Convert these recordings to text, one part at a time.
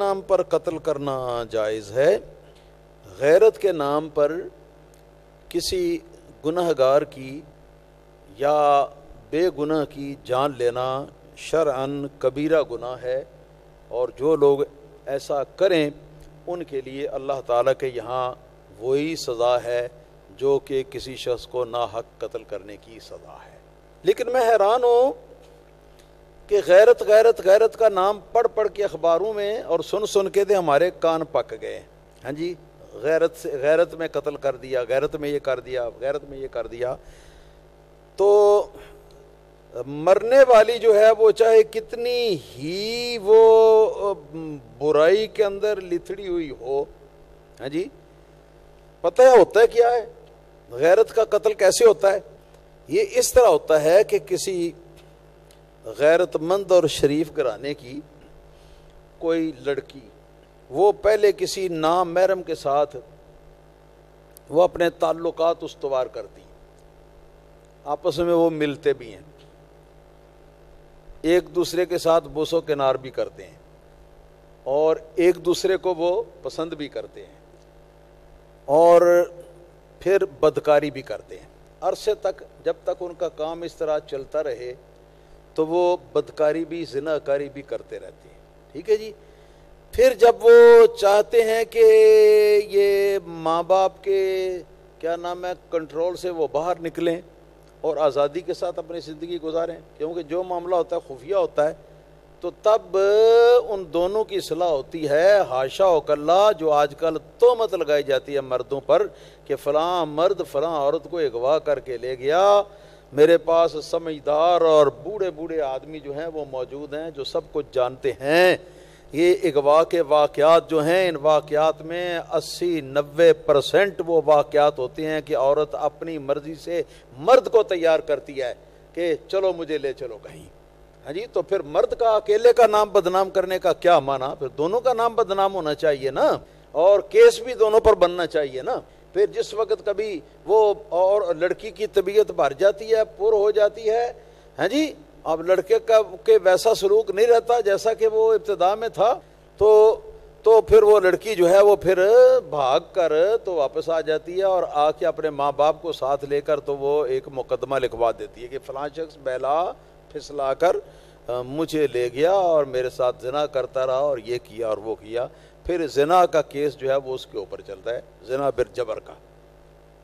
نام پر قتل کرنا جائز ہے. غیرت کے نام پر کسی گنہگار کی یا بے گناہ کی جان لینا شرعاً کبیرہ گناہ ہے، اور جو لوگ ایسا کریں ان کے لیے اللہ تعالیٰ کے یہاں وہی سزا ہے جو کہ کسی شخص کو ناحق قتل کرنے کی سزا ہے. لیکن میں حیران ہوں کہ غیرت غیرت غیرت کا نام پڑھ پڑھ کے اخباروں میں اور سن سن کے دے ہمارے کان پک گئے. ہاں جی، غیرت میں قتل کر دیا، غیرت میں یہ کر دیا، غیرت میں یہ کر دیا. تو مرنے والی جو ہے وہ چاہے کتنی ہی وہ برائی کے اندر لتھڑی ہوئی ہو، ہاں جی، پتہ ہوتا ہے کیا ہے غیرت کا قتل کیسے ہوتا ہے؟ یہ اس طرح ہوتا ہے کہ کسی غیرت مند اور شریف گھرانے کی کوئی لڑکی وہ پہلے کسی نام محرم کے ساتھ وہ اپنے تعلقات استوار کرتی، آپس میں وہ ملتے بھی ہیں، ایک دوسرے کے ساتھ بوس و کنار بھی کرتے ہیں، اور ایک دوسرے کو وہ پسند بھی کرتے ہیں، اور پھر بدکاری بھی کرتے ہیں. عرصے تک جب تک ان کا کام اس طرح چلتا رہے تو وہ بدکاری بھی زناکاری بھی کرتے رہتے ہیں. ٹھیک ہے جی. پھر جب وہ چاہتے ہیں کہ یہ ماں باپ کے کیا نام ہے کنٹرول سے وہ باہر نکلیں اور آزادی کے ساتھ اپنی زندگی گزاریں، کیونکہ جو معاملہ ہوتا ہے خفیہ ہوتا ہے، تو تب ان دونوں کی اصلاح ہوتی ہے. حاشا و کلا جو آج کل تہمت لگائی جاتی ہے مردوں پر کہ فلاں مرد فلاں عورت کو اغوا کر کے لے گیا. میرے پاس سمجھدار اور بوڑھے بوڑھے آدمی جو ہیں وہ موجود ہیں جو سب کچھ جانتے ہیں. یہ اغوا کے واقعات جو ہیں، ان واقعات میں 80-90% وہ واقعات ہوتے ہیں کہ عورت اپنی مرضی سے مرد کو تیار کرتی ہے کہ چلو مجھے لے چلو کہیں. ہاں جی، تو پھر مرد کا اکیلے کا نام بدنام کرنے کا کیا معنی؟ پھر دونوں کا نام بدنام ہونا چاہیے نا، اور کیس بھی دونوں پر بننا چاہیے نا. پھر جس وقت کبھی وہ اور لڑکی کی طبیعت بھر جاتی ہے، پر ہو جاتی ہے، ہاں جی، اب لڑکے کا کہ ویسا سلوک نہیں رہتا جیسا کہ وہ ابتدا میں تھا، تو پھر وہ لڑکی جو ہے وہ پھر بھاگ کر تو واپس آ جاتی ہے، اور آ کے اپنے ماں باپ کو ساتھ لے کر تو وہ ایک مقدمہ لکھوا دیتی ہے کہ فلاں شخص بہلا پھسلا کر مجھے لے گیا اور میرے ساتھ زنا کرتا رہا اور یہ کیا اور وہ کیا. پھر زنا کا کیس جو ہے وہ اس کے اوپر چلتا ہے، زنا بالجبر کا.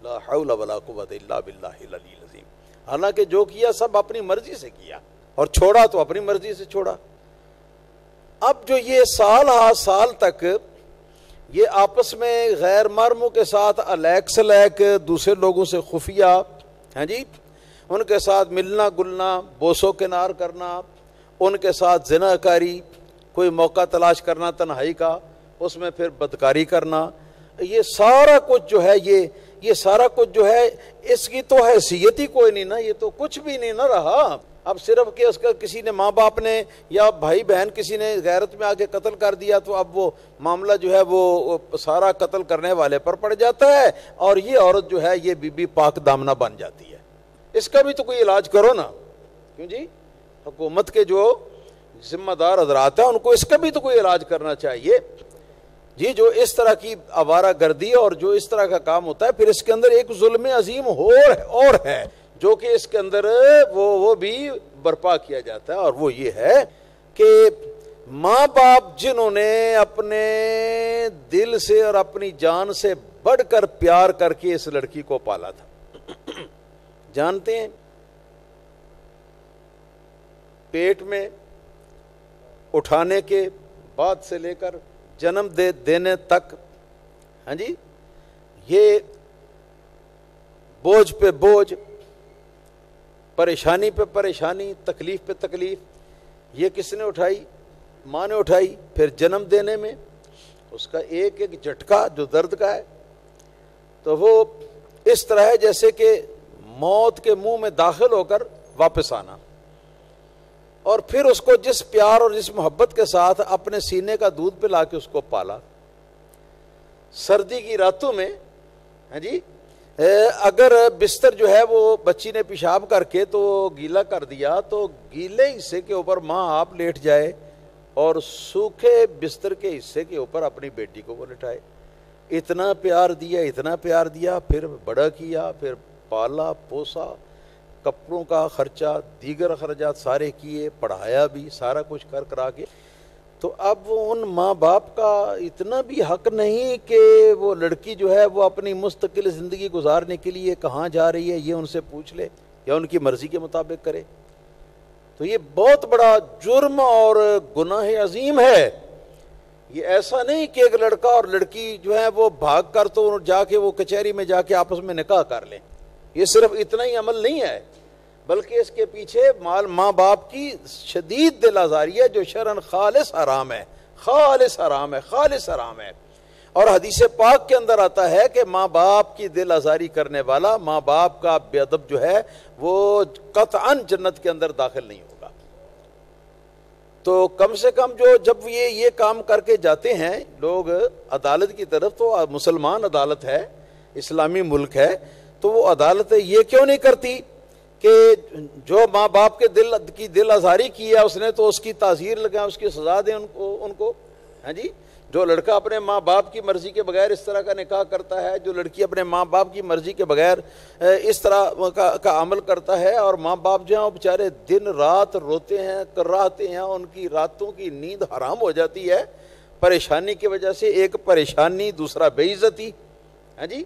لا حول ولا قوت الا باللہ العلی العظیم. حالانکہ جو کیا سب اپنی مرضی سے کیا، اور چھوڑا تو اپنی مرضی سے چھوڑا. اب جو یہ سال ہا سال تک یہ آپس میں غیر محرموں کے ساتھ الیک سلیک دوسرے لوگوں سے خفیہ، ہاں جی، ان کے ساتھ ملنا گلنا، بوسو کنار کرنا، ان کے ساتھ زنا کاری، کوئی موقع تلاش کرنا تنہائی کا، اس میں پھر بدکاری کرنا، یہ سارا کچھ جو ہے یہ سارا کچھ جو ہے اس کی تو حیثیت ہی کوئی نہیں نا، یہ تو کچھ بھی نہیں نہ رہا. اب صرف کہ اس کا کسی نے ماں باپ نے یا بھائی بہن کسی نے غیرت میں آ کے قتل کر دیا تو اب وہ معاملہ جو ہے وہ سارا قتل کرنے والے پر پڑ جاتا ہے، اور یہ عورت جو ہے یہ بی بی پاک دامنہ بن جاتی ہے. اس کا بھی تو کوئی علاج کرو نا. کیوں جی؟ حکومت کے جو ذمہ دار حضرات ہیں ان کو اس کا بھی تو کوئی علاج کرنا چاہیے جی. جو اس طرح کی آوارہ گردی اور جو اس طرح کا کام ہوتا ہے، پھر اس کے اندر ایک ظلم عظیم اور ہے جو کہ اس کے اندر وہ بھی برپا کیا جاتا ہے، اور وہ یہ ہے کہ ماں باپ جنہوں نے اپنے دل سے اور اپنی جان سے بڑھ کر پیار کر کے اس لڑکی کو پالا تھا، جانتے ہیں پیٹ میں اٹھانے کے بعد سے لے کر جنم دینے تک، ہاں جی، یہ بوجھ پہ بوجھ، پریشانی پہ پریشانی، تکلیف پہ تکلیف، یہ کس نے اٹھائی؟ ماں نے اٹھائی. پھر جنم دینے میں اس کا ایک ایک جھٹکا جو درد کا ہے تو وہ اس طرح ہے جیسے کہ موت کے منہ میں داخل ہو کر واپس آنا. اور پھر اس کو جس پیار اور جس محبت کے ساتھ اپنے سینے کا دودھ پلا کے اس کو پالا. سردی کی راتوں میں، ہاں جی، اگر بستر جو ہے وہ بچی نے پیشاب کر کے تو گیلا کر دیا تو گیلے حصے کے اوپر ماں آپ لیٹ جائے اور سوکھے بستر کے حصے کے اوپر اپنی بیٹی کو وہ لٹائے. اتنا پیار دیا, پھر بڑا کیا, پھر پالا پوسا, کپڑوں کا خرچہ, دیگر اخراجات سارے کیے, پڑھایا بھی, سارا کچھ کرا کے. تو اب ان ماں باپ کا اتنا بھی حق نہیں کہ وہ لڑکی جو ہے وہ اپنی مستقل زندگی گزارنے کے لیے کہاں جا رہی ہے یہ ان سے پوچھ لے یا ان کی مرضی کے مطابق کرے. تو یہ بہت بڑا جرم اور گناہ عظیم ہے. یہ ایسا نہیں کہ ایک لڑکا اور لڑکی جو ہے وہ بھاگ کر تو جا کے وہ کچہری میں جا کے آپس میں نکاح کر لیں. یہ صرف اتنا ہی عمل نہیں ہے, بلکہ اس کے پیچھے ماں باپ کی شدید دل آزاری ہے جو شرعاً خالص حرام ہے, خالص حرام ہے, خالص حرام ہے. اور حدیث پاک کے اندر آتا ہے کہ ماں باپ کی دل آزاری کرنے والا, ماں باپ کا بے ادب جو ہے وہ قطعاً جنت کے اندر داخل نہیں ہوگا. تو کم سے کم جو جب یہ کام کر کے جاتے ہیں لوگ عدالت کی طرف, تو مسلمان عدالت ہے, اسلامی ملک ہے, تو وہ عدالت یہ کیوں نہیں کرتی کہ جو ماں باپ کے دل آزاری کی ہے اس نے, تو اس کی تعزیر لگائیں, اس کی سزا دیں ان کو. ہاں جی, جو لڑکا اپنے ماں باپ کی مرضی کے بغیر اس طرح کا نکاح کرتا ہے, جو لڑکی اپنے ماں باپ کی مرضی کے بغیر اس طرح کا عمل کرتا ہے, اور ماں باپ جو ہیں وہ بیچارے دن رات روتے ہیں, کراہتے ہیں, ان کی راتوں کی نیند حرام ہو جاتی ہے پریشانی کی وجہ سے. ایک پریشانی, دوسرا بے عزتی. ہاں جی,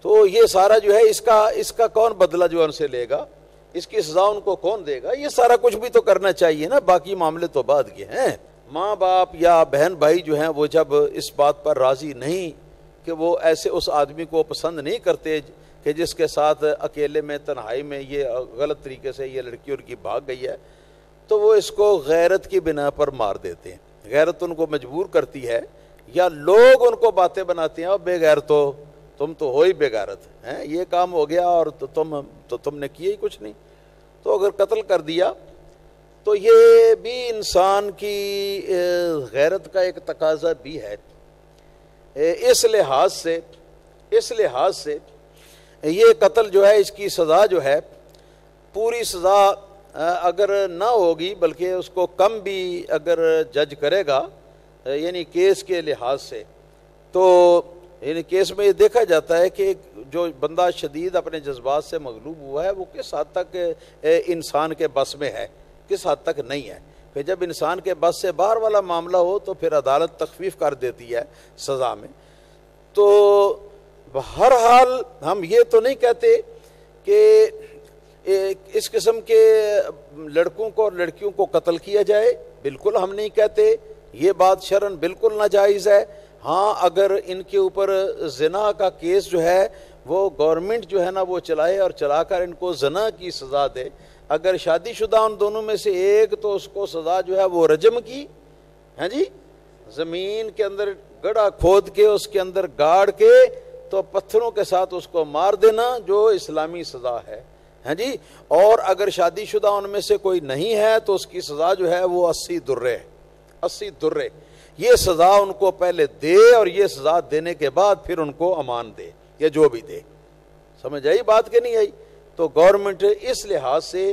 تو یہ سارا جو ہے اس کا کون بدلہ جو ان سے لے گا, اس کی سزا ان کو کون دے گا؟ یہ سارا کچھ بھی تو کرنا چاہیے نا, باقی معاملے تو بعد کے ہیں. ماں باپ یا بہن بھائی جو ہیں وہ جب اس بات پر راضی نہیں کہ وہ ایسے اس آدمی کو پسند نہیں کرتے کہ جس کے ساتھ اکیلے میں تنہائی میں یہ غلط طریقے سے یہ لڑکی ان کی بھاگ گئی ہے, تو وہ اس کو غیرت کی بنا پر مار دیتے ہیں. غیرت ان کو مجبور کرتی ہے, یا لوگ ان کو باتیں بناتے ہیں, اور بے غیر تو تم تو ہو ہی بے غیرت ہیں, یہ کام ہو گیا اور تم نے کیا ہی کچھ نہیں. تو اگر قتل کر دیا تو یہ بھی انسان کی غیرت کا ایک تقاضا بھی ہے. اس لحاظ سے یہ قتل جو ہے اس کی سزا جو ہے پوری سزا اگر نہ ہوگی, بلکہ اس کو کم بھی اگر جج کرے گا یعنی کیس کے لحاظ سے, تو یعنی کیس میں یہ دیکھا جاتا ہے کہ جو بندہ شدید اپنے جذبات سے مغلوب ہوا ہے وہ کس حد تک انسان کے بس میں ہے, کس حد تک نہیں ہے. پھر جب انسان کے بس سے باہر والا معاملہ ہو تو پھر عدالت تخفیف کر دیتی ہے سزا میں. تو بہرحال ہم یہ تو نہیں کہتے کہ اس قسم کے لڑکوں کو اور لڑکیوں کو قتل کیا جائے, بالکل ہم نہیں کہتے, یہ بات شرعاً بالکل ناجائز ہے. ہاں, اگر ان کے اوپر زنا کا کیس جو ہے وہ گورنمنٹ جو ہے نا وہ چلائے اور چلا کر ان کو زنا کی سزا دے. اگر شادی شدہ ان دونوں میں سے ایک, تو اس کو سزا جو ہے وہ رجم کی, ہاں جی, زمین کے اندر گڑھا کھود کے اس کے اندر گاڑ کے تو پتھروں کے ساتھ اس کو مار دینا, جو اسلامی سزا ہے. ہاں جی, اور اگر شادی شدہ ان میں سے کوئی نہیں ہے تو اس کی سزا جو ہے وہ 80 درے, 80 درے. یہ سزا ان کو پہلے دے, اور یہ سزا دینے کے بعد پھر ان کو امان دے یا جو بھی دے. سمجھ آئی بات کہ نہیں آئی؟ تو گورنمنٹ اس لحاظ سے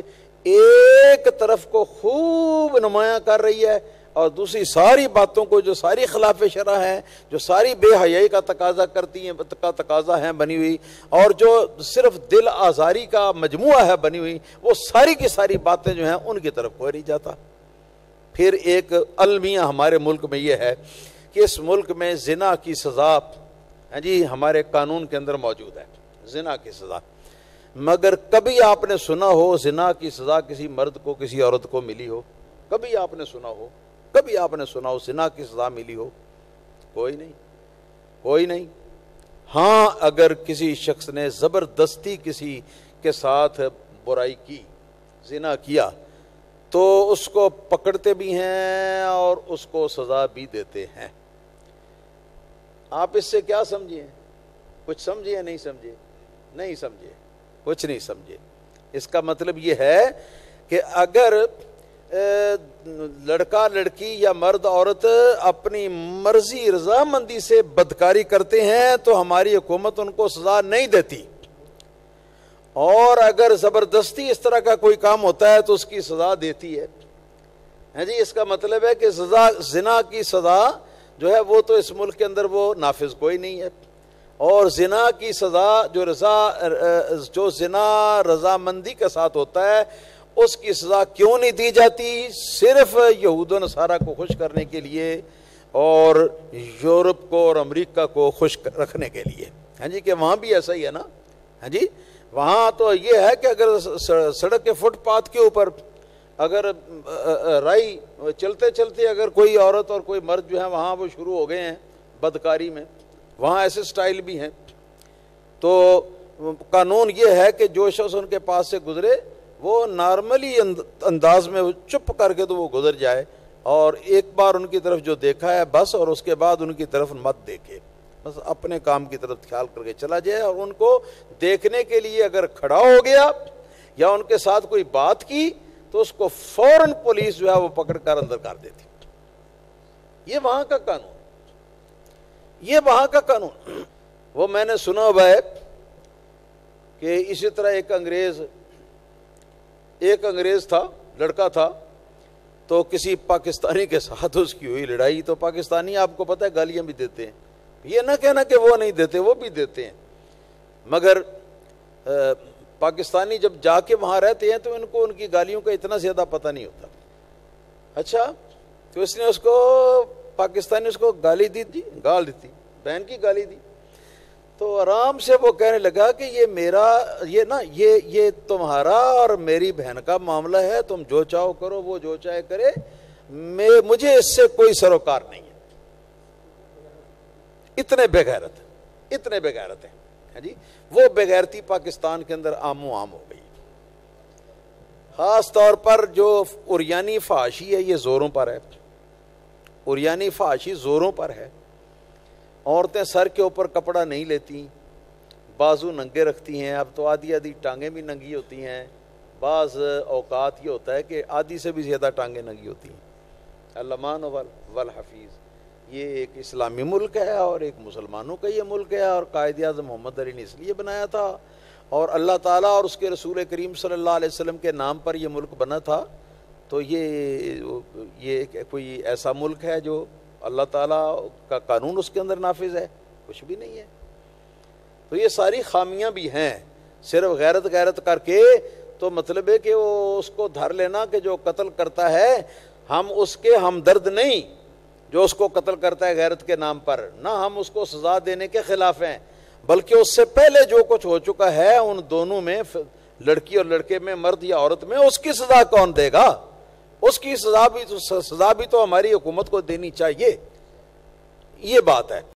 ایک طرف کو خوب نمایاں کر رہی ہے, اور دوسری ساری باتوں کو جو ساری خلاف شرع ہیں, جو ساری بے حیائی کا تقاضا کرتی ہیں, کا تقاضا ہے بنی ہوئی, اور جو صرف دل آزاری کا مجموعہ ہے بنی ہوئی, وہ ساری کی ساری باتیں جو ہیں ان کی طرف کوئی نہیں جاتا. پھر ایک المیہ ہمارے ملک میں یہ ہے کہ اس ملک میں زنا کی سزا ہاں جی ہمارے قانون کے اندر موجود ہے, زنا کی سزا. مگر کبھی آپ نے سنا ہو زنا کی سزا کسی مرد کو کسی عورت کو ملی ہو؟ کبھی آپ نے سنا ہو, کبھی آپ نے سنا ہو زنا کی سزا ملی ہو؟ کوئی نہیں, کوئی نہیں. ہاں, اگر کسی شخص نے زبردستی کسی کے ساتھ برائی کی, زنا کیا, تو اس کو پکڑتے بھی ہیں اور اس کو سزا بھی دیتے ہیں. آپ اس سے کیا سمجھیں؟ کچھ سمجھے نہیں سمجھے؟ نہیں سمجھے, کچھ نہیں سمجھے. اس کا مطلب یہ ہے کہ اگر لڑکا لڑکی یا مرد عورت اپنی مرضی رضامندی سے بدکاری کرتے ہیں تو ہماری حکومت ان کو سزا نہیں دیتی, اور اگر زبردستی اس طرح کا کوئی کام ہوتا ہے تو اس کی سزا دیتی ہے. ہے جی، اس کا مطلب ہے کہ سزا، زنا کی سزا جو ہے وہ تو اس ملک کے اندر وہ نافذ کوئی نہیں ہے، اور زنا کی سزا جو زنا رضامندی کے ساتھ ہوتا ہے اس کی سزا کیوں نہیں دی جاتی؟ صرف یہود و نصارہ کو خوش کرنے کے لیے اور یورپ کو اور امریکہ کو خوش رکھنے کے لیے۔ ہاں جی، کہ وہاں بھی ایسا ہی ہے نا۔ ہاں جی، وہاں تو یہ ہے کہ اگر سڑک کے فٹ پاتھ کے اوپر اگر رائی چلتے چلتے اگر کوئی عورت اور کوئی مرد جو ہے وہاں وہ شروع ہو گئے ہیں بدکاری میں، وہاں ایسے سٹائل بھی ہیں، تو قانون یہ ہے کہ جو شخص ان کے پاس سے گزرے وہ نارملی انداز میں چپ کر کے تو وہ گزر جائے، اور ایک بار ان کی طرف جو دیکھا ہے بس، اور اس کے بعد ان کی طرف مت دیکھے، بس اپنے کام کی طرف خیال کر کے چلا جائے، اور ان کو دیکھنے کے لیے اگر کھڑا ہو گیا یا ان کے ساتھ کوئی بات کی تو اس کو فوراً پولیس جو ہے وہ پکڑ کر اندر کر دیتی۔ یہ وہاں کا قانون، یہ وہاں کا قانون۔ وہ میں نے سنا ہوا ہے کہ اسی طرح ایک انگریز تھا، لڑکا تھا، تو کسی پاکستانی کے ساتھ اس کی ہوئی لڑائی، تو پاکستانی آپ کو پتہ ہے گالیاں بھی دیتے ہیں، یہ نہ کہنا کہ وہ نہیں دیتے، وہ بھی دیتے ہیں، مگر پاکستانی جب جا کے وہاں رہتے ہیں تو ان کو ان کی گالیوں کا اتنا زیادہ پتہ نہیں ہوتا۔ اچھا، تو اس نے اس کو پاکستانی اس کو گالی دی، گال دیتی، بہن کی گالی دی، تو آرام سے وہ کہنے لگا کہ یہ میرا، یہ تمہارا اور میری بہن کا معاملہ ہے، تم جو چاہو کرو، وہ جو چاہے کرے، مجھے اس سے کوئی سروکار نہیں ہے۔ اتنے بے غیرت ہیں۔ ہاں جی، وہ بے غیرتی پاکستان کے اندر عام و عام ہو گئی، خاص طور پر جو عریانی فحاشی ہے یہ زوروں پر ہے، عریانی فحاشی زوروں پر ہے۔ عورتیں سر کے اوپر کپڑا نہیں لیتی، بازو ننگے رکھتی ہیں، اب تو آدھی ٹانگیں بھی ننگی ہوتی ہیں، بعض اوقات یہ ہوتا ہے کہ آدھی سے بھی زیادہ ٹانگیں ننگی ہوتی ہیں۔ الامان والحفیظ، یہ ایک اسلامی ملک ہے اور ایک مسلمانوں کا یہ ملک ہے، اور قائد اعظم محمد علی نے اس لیے بنایا تھا، اور اللہ تعالیٰ اور اس کے رسول کریم صلی اللہ علیہ وسلم کے نام پر یہ ملک بنا تھا، تو یہ کوئی ایسا ملک ہے جو اللہ تعالیٰ کا قانون اس کے اندر نافذ ہے؟ کچھ بھی نہیں ہے۔ تو یہ ساری خامیاں بھی ہیں، صرف غیرت کر کے تو مطلب ہے کہ وہ اس کو دھر لینا کہ جو قتل کرتا ہے ہم اس کے ہمدرد نہیں، جو اس کو قتل کرتا ہے غیرت کے نام پر، نہ ہم اس کو سزا دینے کے خلاف ہیں، بلکہ اس سے پہلے جو کچھ ہو چکا ہے ان دونوں میں، لڑکی اور لڑکے میں، مرد یا عورت میں، اس کی سزا کون دے گا؟ اس کی سزا بھی تو ہماری حکومت کو دینی چاہیے، یہ بات ہے۔